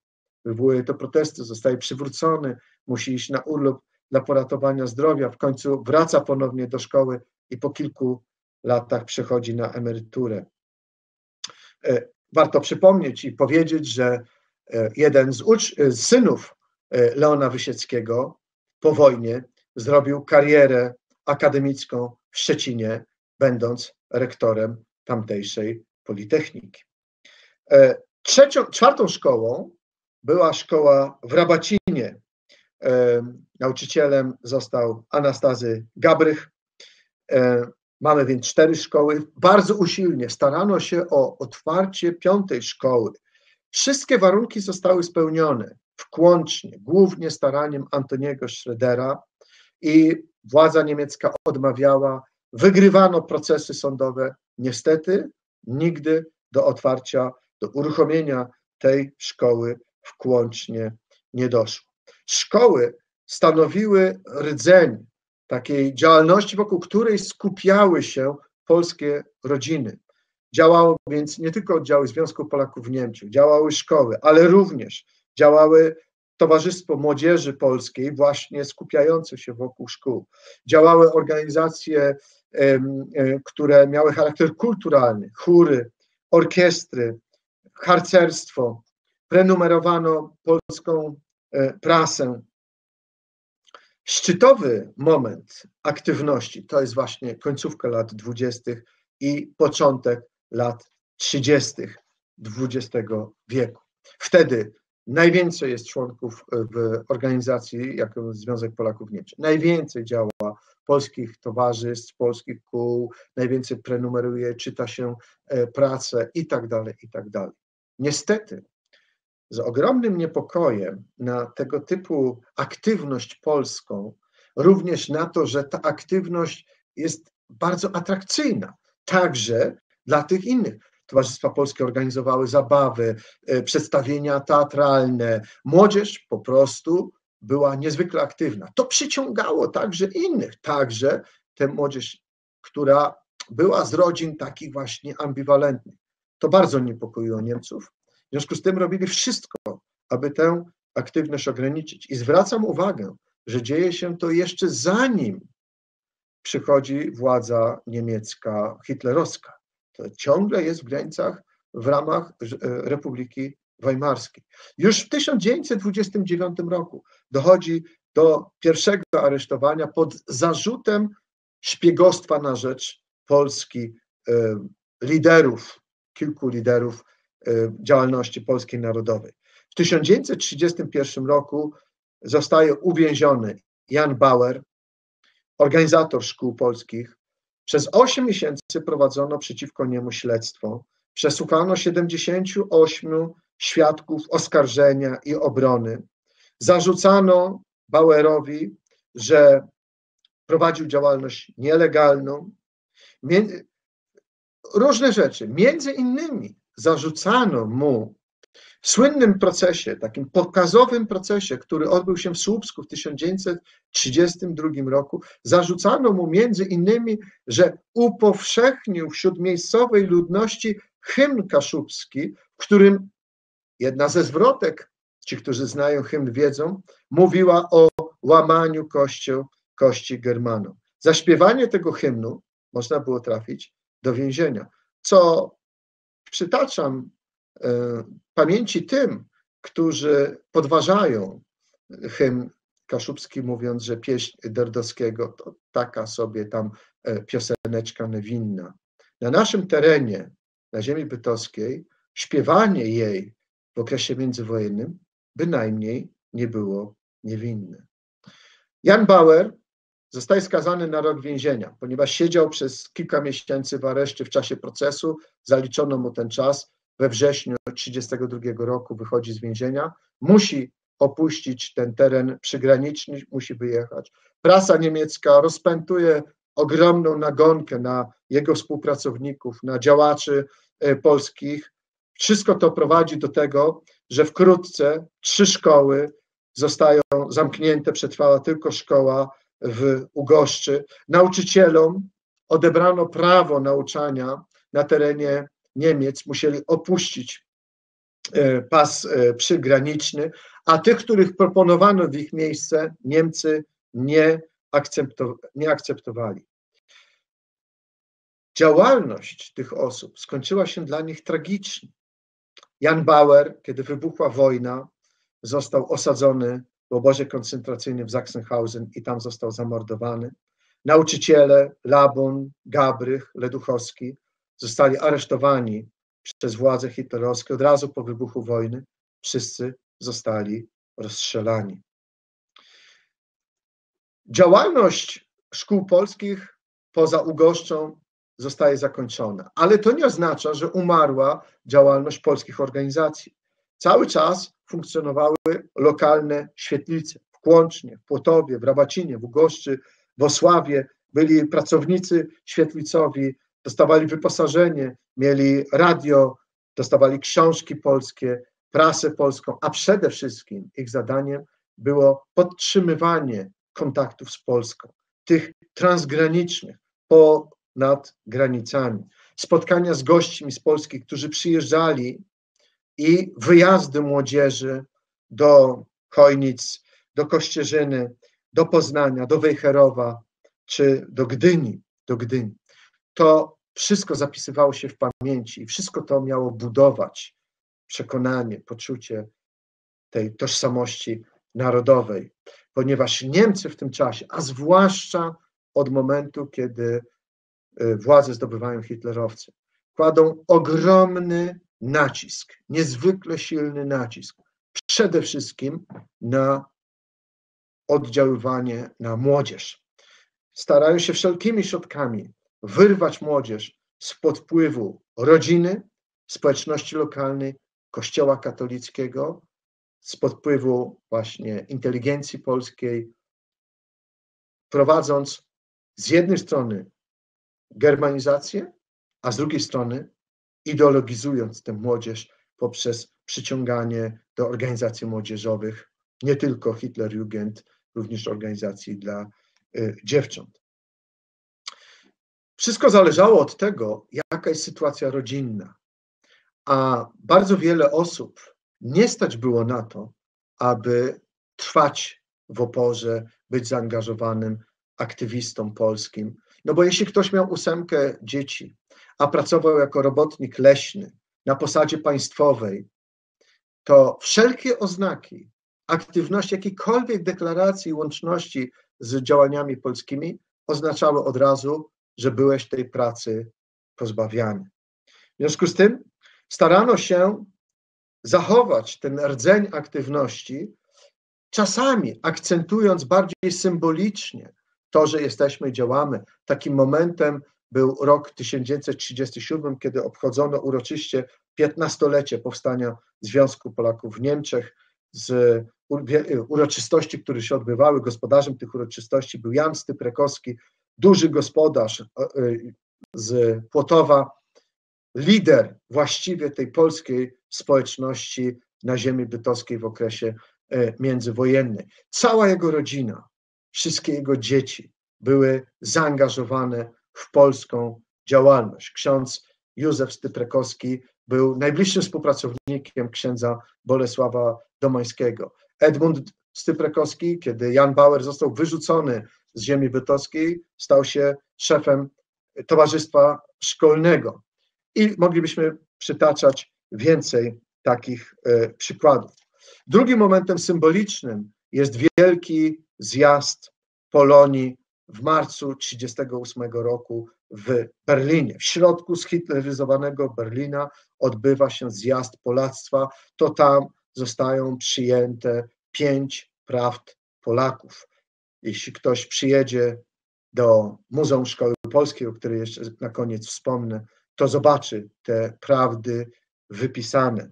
S1: zostaje przywrócony, musi iść na urlop dla poratowania zdrowia, w końcu wraca ponownie do szkoły i po kilku latach przechodzi na emeryturę. Warto przypomnieć i powiedzieć, że jeden z synów Leona Wysieckiego po wojnie zrobił karierę akademicką w Szczecinie, będąc rektorem tamtejszej Politechniki. Czwartą szkołą była szkoła w Rabacinie. Nauczycielem został Anastazy Gabrych. Mamy więc 4 szkoły. Bardzo usilnie starano się o otwarcie 5. szkoły. Wszystkie warunki zostały spełnione włącznie, głównie staraniem Antoniego Schroedera, i władza niemiecka odmawiała, wygrywano procesy sądowe. Niestety nigdy do otwarcia, do uruchomienia tej szkoły włącznie nie doszło. Szkoły stanowiły rdzeń takiej działalności, wokół której skupiały się polskie rodziny. Działało więc nie tylko oddziały Związku Polaków w Niemczech, działały szkoły, ale również działały Towarzystwo Młodzieży Polskiej, właśnie skupiające się wokół szkół. Działały organizacje, które miały charakter kulturalny, chóry, orkiestry, harcerstwo. Prenumerowano polską prasę. Szczytowy moment aktywności to jest właśnie końcówka lat 20. i początek lat 30. XX wieku. Wtedy najwięcej jest członków w organizacji, jaką Związek Polaków w Niemczech. Najwięcej działa polskich towarzystw, polskich kół, najwięcej prenumeruje, czyta się pracę i tak dalej, i tak dalej. Niestety, z ogromnym niepokojem na tego typu aktywność polską, również na to, że ta aktywność jest bardzo atrakcyjna, także dla tych innych. Towarzystwa Polskie organizowały zabawy, przedstawienia teatralne. Młodzież po prostu była niezwykle aktywna. To przyciągało także innych, także tę młodzież, która była z rodzin takich właśnie ambiwalentnych. To bardzo niepokoiło Niemców. W związku z tym robili wszystko, aby tę aktywność ograniczyć. I zwracam uwagę, że dzieje się to jeszcze zanim przychodzi władza niemiecka hitlerowska. To ciągle jest w granicach, w ramach Republiki Weimarskiej. Już w 1929 roku dochodzi do pierwszego aresztowania pod zarzutem szpiegostwa na rzecz Polski liderów, kilku liderów działalności polskiej narodowej. W 1931 roku zostaje uwięziony Jan Bauer, organizator szkół polskich. Przez 8 miesięcy prowadzono przeciwko niemu śledztwo. Przesłuchano 78 świadków oskarżenia i obrony. Zarzucano Bauerowi, że prowadził działalność nielegalną. Różne rzeczy. Między innymi zarzucano mu w słynnym procesie, takim pokazowym procesie, który odbył się w Słupsku w 1932 roku, zarzucano mu między innymi, że upowszechnił wśród miejscowej ludności hymn kaszubski, w którym jedna ze zwrotek, ci, którzy znają hymn, wiedzą, mówiła o łamaniu kości Germanom. Za śpiewanie tego hymnu można było trafić do więzienia, co przytaczam pamięci tym, którzy podważają hymn kaszubski, mówiąc, że pieśń Derdowskiego to taka sobie tam pioseneczka niewinna. Na naszym terenie, na ziemi bytowskiej, śpiewanie jej w okresie międzywojennym bynajmniej nie było niewinne. Jan Bauer zostaje skazany na rok więzienia, ponieważ siedział przez kilka miesięcy w areszcie w czasie procesu, zaliczono mu ten czas. we wrześniu 1932 roku wychodzi z więzienia, musi opuścić ten teren przygraniczny, musi wyjechać. Prasa niemiecka rozpętuje ogromną nagonkę na jego współpracowników, na działaczy polskich. Wszystko to prowadzi do tego, że wkrótce 3 szkoły zostają zamknięte, przetrwała tylko szkoła w Ugoszczy. Nauczycielom odebrano prawo nauczania na terenie Niemiec, musieli opuścić pas przygraniczny, a tych, których proponowano w ich miejsce, Niemcy nie akceptowali. Działalność tych osób skończyła się dla nich tragicznie. Jan Bauer, kiedy wybuchła wojna, został osadzony w obozie koncentracyjnym w Sachsenhausen i tam został zamordowany. Nauczyciele Labun, Gabrych, Leduchowski zostali aresztowani przez władze hitlerowskie od razu po wybuchu wojny. Wszyscy zostali rozstrzelani. Działalność szkół polskich poza Ugoszczą zostaje zakończona, ale to nie oznacza, że umarła działalność polskich organizacji. Cały czas funkcjonowały lokalne świetlice w Kłącznie, w Płotowie, w Rabacinie, w Ugoszczy, w Osławie. Byli pracownicy świetlicowi, dostawali wyposażenie, mieli radio, dostawali książki polskie, prasę polską, a przede wszystkim ich zadaniem było podtrzymywanie kontaktów z Polską, tych transgranicznych, ponad granicami. Spotkania z gośćmi z Polski, którzy przyjeżdżali, i wyjazdy młodzieży do Chojnic, do Kościerzyny, do Poznania, do Wejherowa czy do Gdyni. To wszystko zapisywało się w pamięci i wszystko to miało budować przekonanie, poczucie tej tożsamości narodowej, ponieważ Niemcy w tym czasie, a zwłaszcza od momentu, kiedy władzę zdobywają hitlerowcy, kładą ogromny nacisk, niezwykle silny nacisk, przede wszystkim na oddziaływanie na młodzież. Starają się wszelkimi środkami wyrwać młodzież spod wpływu rodziny, społeczności lokalnej, Kościoła katolickiego, spod wpływu właśnie inteligencji polskiej, prowadząc z jednej strony germanizację, a z drugiej strony ideologizując tę młodzież poprzez przyciąganie do organizacji młodzieżowych, nie tylko Hitlerjugend, również organizacji dla dziewcząt. Wszystko zależało od tego, jaka jest sytuacja rodzinna, a bardzo wiele osób nie stać było na to, aby trwać w oporze, być zaangażowanym aktywistą polskim. No bo jeśli ktoś miał 8 dzieci, a pracował jako robotnik leśny na posadzie państwowej, to wszelkie oznaki aktywności, jakiejkolwiek deklaracji łączności z działaniami polskimi oznaczały od razu, że byłeś tej pracy pozbawiany. W związku z tym starano się zachować ten rdzeń aktywności, czasami akcentując bardziej symbolicznie to, że jesteśmy, działamy. Takim momentem był rok 1937, kiedy obchodzono uroczyście 15-lecie powstania Związku Polaków w Niemczech. Z uroczystości, które się odbywały, gospodarzem tych uroczystości był Jan Styprekowski, duży gospodarz z Płotowa, lider właściwie tej polskiej społeczności na ziemi bytowskiej w okresie międzywojennym. Cała jego rodzina, wszystkie jego dzieci były zaangażowane w polską działalność. Ksiądz Józef Styprekowski był najbliższym współpracownikiem księdza Bolesława Domańskiego. Edmund Styprekowski, kiedy Jan Bauer został wyrzucony z ziemi bytowskiej, stał się szefem towarzystwa szkolnego. I moglibyśmy przytaczać więcej takich przykładów. Drugim momentem symbolicznym jest wielki zjazd Polonii w marcu 1938 roku w Berlinie. W środku zhitleryzowanego Berlina odbywa się zjazd Polactwa. To tam zostają przyjęte 5 prawd Polaków. Jeśli ktoś przyjedzie do Muzeum Szkoły Polskiej, o której jeszcze na koniec wspomnę, to zobaczy te prawdy wypisane.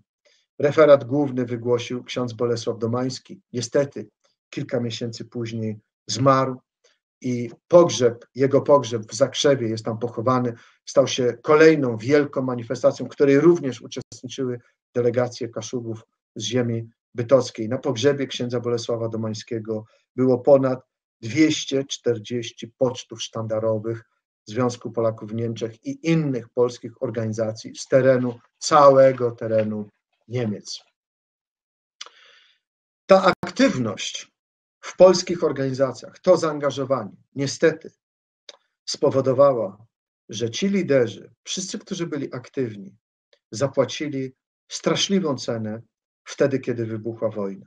S1: Referat główny wygłosił ksiądz Bolesław Domański. Niestety kilka miesięcy później zmarł i jego pogrzeb w Zakrzewie, jest tam pochowany, stał się kolejną wielką manifestacją, w której również uczestniczyły delegacje Kaszubów z ziemi bytockiej. Na pogrzebie księdza Bolesława Domańskiego było ponad 240 pocztów sztandarowych Związku Polaków w Niemczech i innych polskich organizacji z całego terenu Niemiec. Ta aktywność w polskich organizacjach, to zaangażowanie niestety spowodowała, że ci liderzy, wszyscy, którzy byli aktywni, zapłacili straszliwą cenę wtedy, kiedy wybuchła wojna.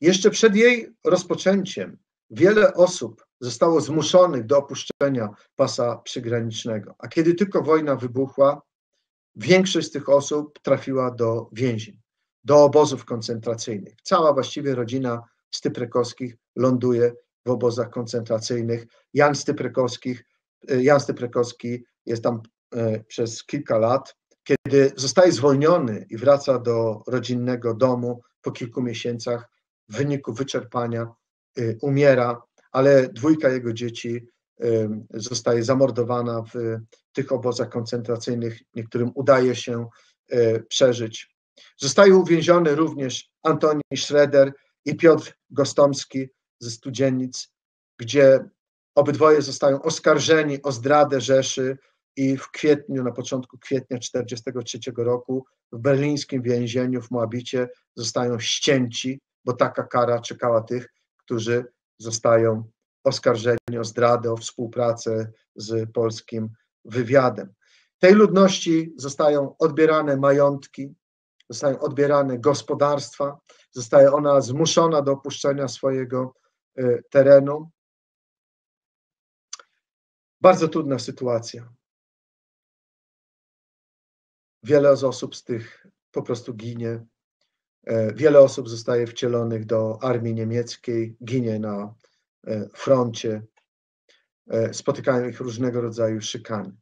S1: Jeszcze przed jej rozpoczęciem wiele osób zostało zmuszonych do opuszczenia pasa przygranicznego, a kiedy tylko wojna wybuchła, większość z tych osób trafiła do więzień, do obozów koncentracyjnych. Cała właściwie rodzina Styprekowskich ląduje w obozach koncentracyjnych. Jan Styprekowski jest tam przez kilka lat. Kiedy zostaje zwolniony i wraca do rodzinnego domu, po kilku miesiącach w wyniku wyczerpania umiera, ale dwójka jego dzieci zostaje zamordowana w tych obozach koncentracyjnych. Niektórym udaje się przeżyć. Zostaje uwięziony również Antoni Schroeder i Piotr Gostomski ze Studzienic, gdzie obydwoje zostają oskarżeni o zdradę Rzeszy i na początku kwietnia 1943 roku w berlińskim więzieniu w Moabicie zostają ścięci, bo taka kara czekała tych, którzy zostają oskarżeni o zdradę, o współpracę z polskim wywiadem. Tej ludności zostają odbierane majątki, zostają odbierane gospodarstwa, zostaje ona zmuszona do opuszczenia swojego terenu. Bardzo trudna sytuacja. Wiele z osób z tych po prostu ginie. Wiele osób zostaje wcielonych do armii niemieckiej, ginie na froncie. Spotykają ich różnego rodzaju szykany.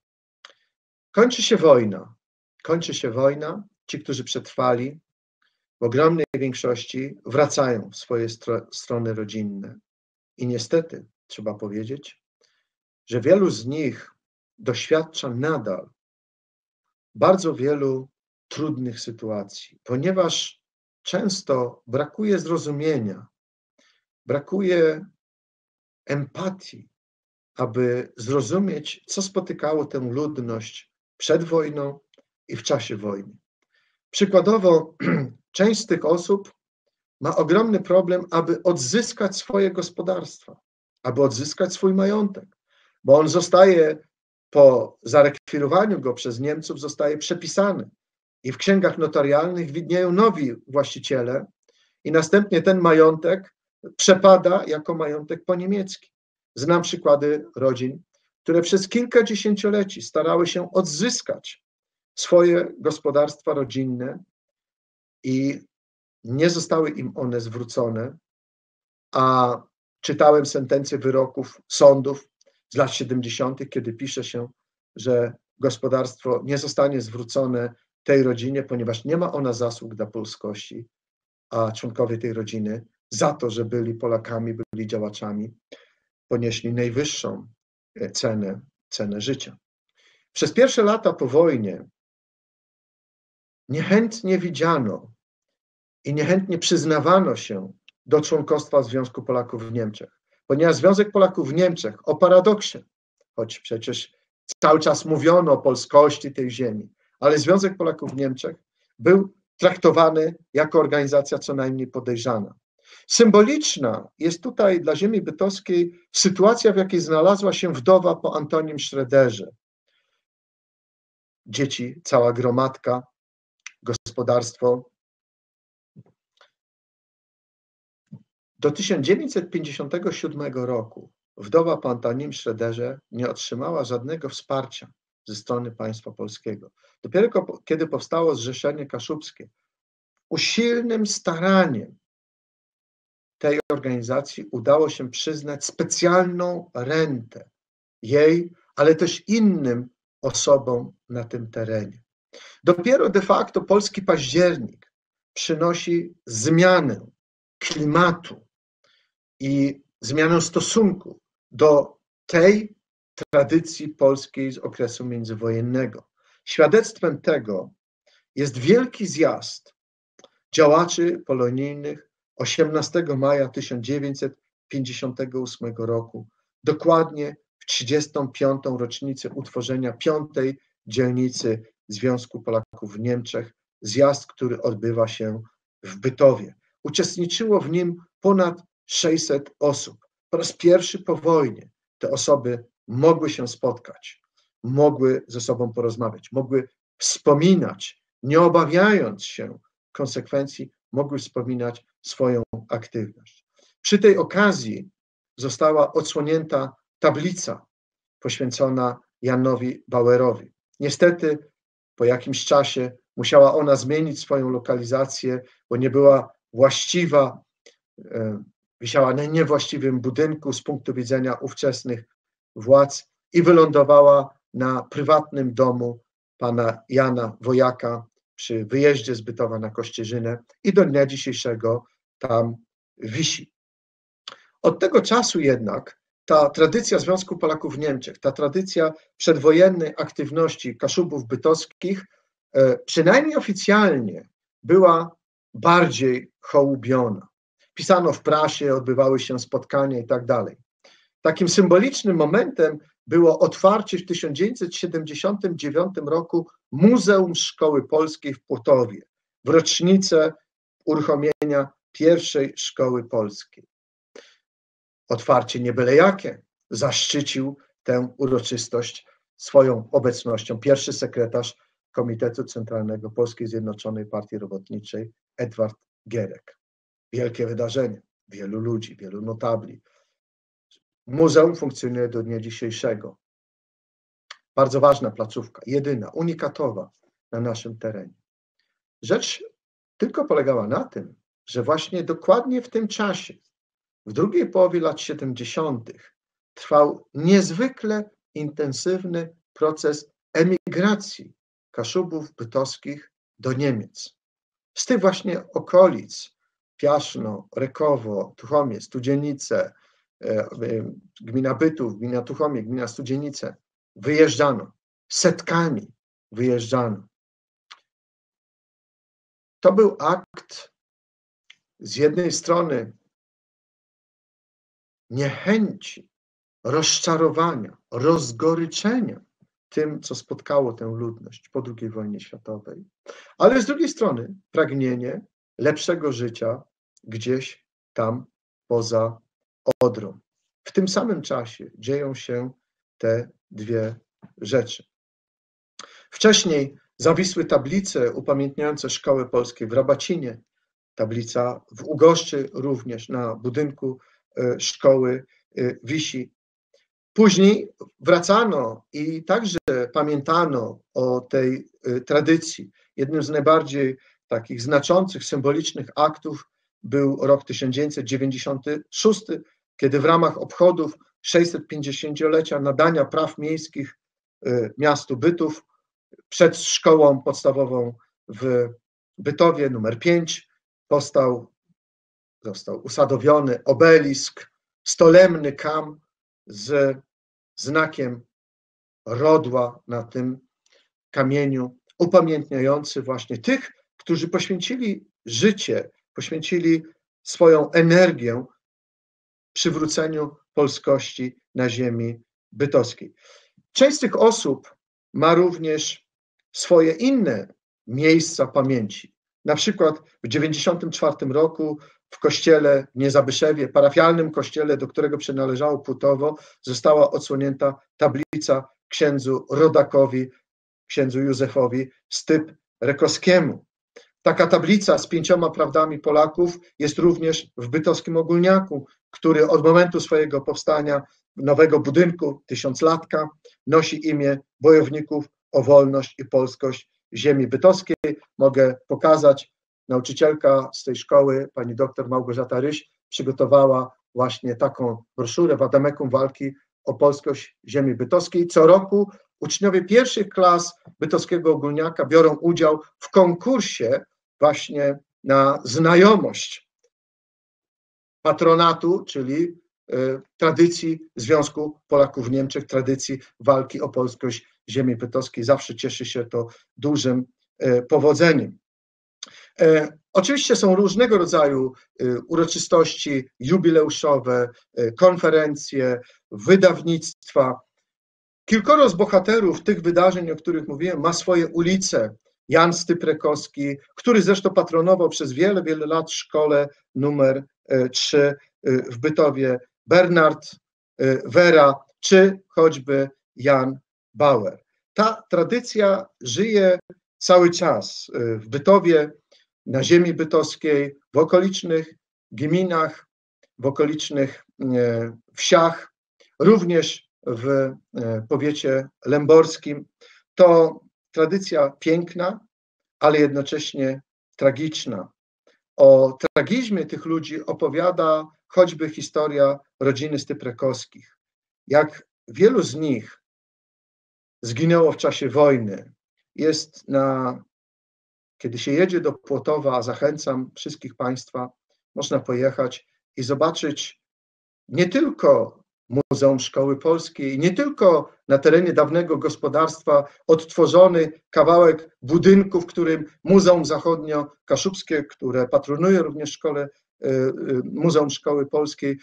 S1: Kończy się wojna. Ci, którzy przetrwali, w ogromnej większości wracają w swoje strony rodzinne. I niestety trzeba powiedzieć, że wielu z nich doświadcza nadal bardzo wielu trudnych sytuacji, ponieważ często brakuje zrozumienia, brakuje empatii, aby zrozumieć, co spotykało tę ludność przed wojną i w czasie wojny. Przykładowo, część z tych osób ma ogromny problem, aby odzyskać swoje gospodarstwa, aby odzyskać swój majątek, bo on zostaje po zarekwirowaniu go przez Niemców, zostaje przepisany i w księgach notarialnych widnieją nowi właściciele i następnie ten majątek przepada jako majątek poniemiecki. Znam przykłady rodzin, które przez kilka dziesięcioleci starały się odzyskać swoje gospodarstwa rodzinne i nie zostały im one zwrócone, a czytałem sentencje wyroków sądów z lat 70., kiedy pisze się, że gospodarstwo nie zostanie zwrócone tej rodzinie, ponieważ nie ma ona zasług dla polskości, a członkowie tej rodziny za to, że byli Polakami, byli działaczami, ponieśli najwyższą cenę życia. Przez pierwsze lata po wojnie niechętnie widziano i niechętnie przyznawano się do członkostwa Związku Polaków w Niemczech, ponieważ Związek Polaków w Niemczech, o paradoksie, choć przecież cały czas mówiono o polskości tej ziemi, ale Związek Polaków w Niemczech był traktowany jako organizacja co najmniej podejrzana. Symboliczna jest tutaj dla ziemi bytowskiej sytuacja, w jakiej znalazła się wdowa po Antonim Schroederze. Dzieci, cała gromadka, gospodarstwo. Do 1957 roku wdowa po Antonim Schroederze nie otrzymała żadnego wsparcia ze strony państwa polskiego. Dopiero kiedy powstało Zrzeszenie Kaszubskie, usilnym staraniem tej organizacji udało się przyznać specjalną rentę jej, ale też innym osobom na tym terenie. Dopiero de facto polski październik przynosi zmianę klimatu i zmianę stosunku do tej tradycji polskiej z okresu międzywojennego. Świadectwem tego jest wielki zjazd działaczy polonijnych 18 maja 1958 roku, dokładnie w 35. rocznicę utworzenia 5. dzielnicy Związku Polaków w Niemczech, zjazd, który odbywa się w Bytowie. Uczestniczyło w nim ponad 600 osób. Po raz pierwszy po wojnie te osoby mogły się spotkać, mogły ze sobą porozmawiać, mogły wspominać, nie obawiając się konsekwencji, mogły wspominać swoją aktywność. Przy tej okazji została odsłonięta tablica poświęcona Janowi Bauerowi. Niestety po jakimś czasie musiała ona zmienić swoją lokalizację, bo nie była właściwa, wisiała na niewłaściwym budynku z punktu widzenia ówczesnych władz i wylądowała na prywatnym domu pana Jana Wojaka przy wyjeździe z Bytowa na Kościerzynę i do dnia dzisiejszego tam wisi. Od tego czasu jednak ta tradycja Związku Polaków w Niemczech, ta tradycja przedwojennej aktywności Kaszubów bytoskich, przynajmniej oficjalnie, była bardziej hołubiona. Pisano w prasie, odbywały się spotkania i tak dalej. Takim symbolicznym momentem było otwarcie w 1979 roku Muzeum Szkoły Polskiej w Płotowie, w rocznicę uruchomienia pierwszej szkoły polskiej. Otwarcie nie byle jakie, zaszczycił tę uroczystość swoją obecnością pierwszy sekretarz Komitetu Centralnego Polskiej Zjednoczonej Partii Robotniczej Edward Gierek. Wielkie wydarzenie, wielu ludzi, wielu notabli. Muzeum funkcjonuje do dnia dzisiejszego. Bardzo ważna placówka, jedyna, unikatowa na naszym terenie. Rzecz tylko polegała na tym, że właśnie dokładnie w tym czasie, w drugiej połowie lat 70., trwał niezwykle intensywny proces emigracji Kaszubów bytoskich do Niemiec. Z tych właśnie okolic, Piaszno, Rekowo, Tuchomie, Studzienice, gmina Bytów, gmina Tuchomie, gmina Studzienice, wyjeżdżano, setkami wyjeżdżano. To był akt z jednej strony niechęci, rozczarowania, rozgoryczenia tym, co spotkało tę ludność po II wojnie światowej, ale z drugiej strony pragnienie lepszego życia gdzieś tam poza Odrą. W tym samym czasie dzieją się te dwie rzeczy. Wcześniej zawisły tablice upamiętniające szkoły polskie w Rabacinie, tablica w Ugoszczy również na budynku szkoły wisi. Później wracano i także pamiętano o tej tradycji. Jednym z najbardziej takich znaczących, symbolicznych aktów był rok 1996, kiedy w ramach obchodów 650-lecia nadania praw miejskich miastu Bytów przed szkołą podstawową w Bytowie numer 5 został usadowiony obelisk, stolemny kam z znakiem rodła na tym kamieniu, upamiętniający właśnie tych, którzy poświęcili życie, poświęcili swoją energię przywróceniu polskości na ziemi bytowskiej. Część z tych osób ma również swoje inne miejsca pamięci. Na przykład w 1994 roku w kościele w Niezabyszewie, parafialnym kościele, do którego przynależało Płotowo, została odsłonięta tablica księdzu rodakowi, księdzu Józefowi Styp-Rekowskiemu. Taka tablica z 5 prawdami Polaków jest również w bytowskim Ogólniaku, który od momentu swojego powstania nowego budynku, tysiąclatka, nosi imię bojowników o wolność i polskość ziemi bytowskiej. Mogę pokazać, nauczycielka z tej szkoły, pani doktor Małgorzata Ryś, przygotowała właśnie taką broszurę Vadamekum walki o polskość ziemi bytowskiej. Co roku uczniowie pierwszych klas bytowskiego ogólniaka biorą udział w konkursie właśnie na znajomość patronatu, czyli tradycji Związku Polaków w Niemczech, tradycji walki o polskość ziemi bytowskiej. Zawsze cieszy się to dużym powodzeniem. Oczywiście są różnego rodzaju uroczystości jubileuszowe, konferencje, wydawnictwa. Kilkoro z bohaterów tych wydarzeń, o których mówiłem, ma swoje ulice. Jan Styprekowski, który zresztą patronował przez wiele, wiele lat w szkole numer 3 w Bytowie, Bernard Wera, czy choćby Jan Bauer. Ta tradycja żyje cały czas w Bytowie, na ziemi bytowskiej, w okolicznych gminach, w okolicznych wsiach, również w powiecie lęborskim. To tradycja piękna, ale jednocześnie tragiczna. O tragizmie tych ludzi opowiada choćby historia rodziny Styprekowskich. Jak wielu z nich zginęło w czasie wojny. Kiedy się jedzie do Płotowa, a zachęcam wszystkich Państwa, można pojechać i zobaczyć nie tylko Muzeum Szkoły Polskiej, nie tylko na terenie dawnego gospodarstwa odtworzony kawałek budynku, w którym Muzeum Zachodnio-Kaszubskie, które patronuje również Muzeum Szkoły Polskiej,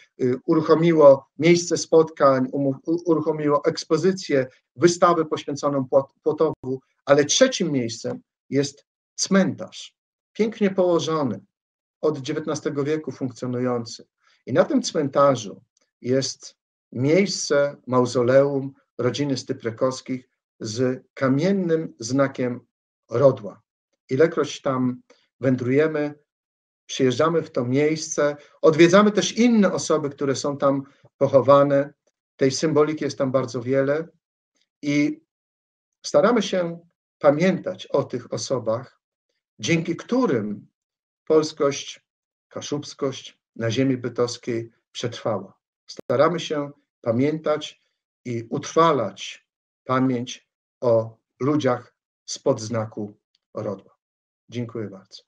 S1: uruchomiło miejsce spotkań, uruchomiło ekspozycję, wystawę poświęconą Płotowu, ale trzecim miejscem jest cmentarz, pięknie położony, od XIX wieku funkcjonujący. I na tym cmentarzu jest miejsce, mauzoleum rodziny Styprekowskich z kamiennym znakiem rodła. Ilekroć tam wędrujemy, przyjeżdżamy w to miejsce, odwiedzamy też inne osoby, które są tam pochowane. Tej symboliki jest tam bardzo wiele i staramy się pamiętać o tych osobach, dzięki którym polskość, kaszubskość na ziemi bytowskiej przetrwała. Staramy się pamiętać i utrwalać pamięć o ludziach spod znaku rodła. Dziękuję bardzo.